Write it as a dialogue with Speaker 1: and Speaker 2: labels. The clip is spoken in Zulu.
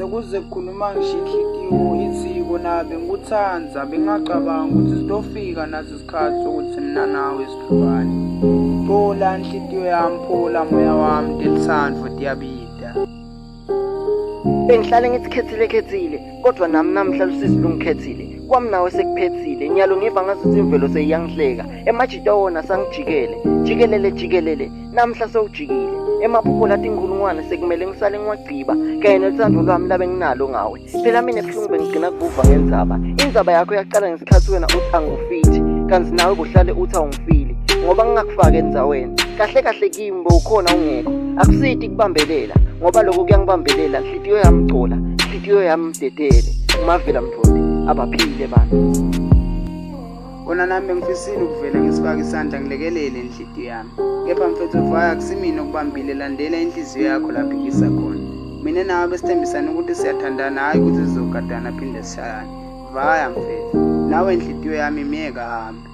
Speaker 1: sekuze kukhuluma ngisho inhlitiyo ithi kona bengikuthandza bengingacabanga ukuthi sitofika naso isikhathi sokuthi mina nawe sidlulane. Phola inhlitiyo yami, phola moya wami, delithando diyabida.
Speaker 2: Bengihlale ngithi khethile kodwa nami namhlanje sisilungikhethile. Kwami nawe sekuphethile. Nyalo ngiva ngazuthi imvelo seyiyangihleka. Emajita wona jikelele. Namhla sewujikile. Emaphupho lathi inkulungwane sekumele ngisale ngiwagciba kanye nothando lwami labe nginalo ngawe. Phela mina ebuhlungu bengigcina kuvuva ngendzaba. Indzaba yakho yaqala ngesikhathi wena uthi angifithi, kanti nawe kuhlale uthi awungifili ngoba ngingakufaka endzaweni. Kahle kimi ukhona ungekho. Akusithi kubambelela ngoba lokho kuyangibambelela. Inhlitiyo yami cola, inhlitiyo yami mdedele. Umavela mthodi abaphile bantu.
Speaker 1: Kona nami bengifisile ukuvela ngisifaka isandla ngilekelele inhlitiyo yami. Kepha mfethu vaya kusimina ukubambile, landela inhliziyo yakho lapho ingisa khona. Mina nawe besithembisana ukuthi siyathandana, hayi ukuthi sizogadana phinde sishayane. Vaya mfethu, nawe inhlitiyo yami imiyeka hambe.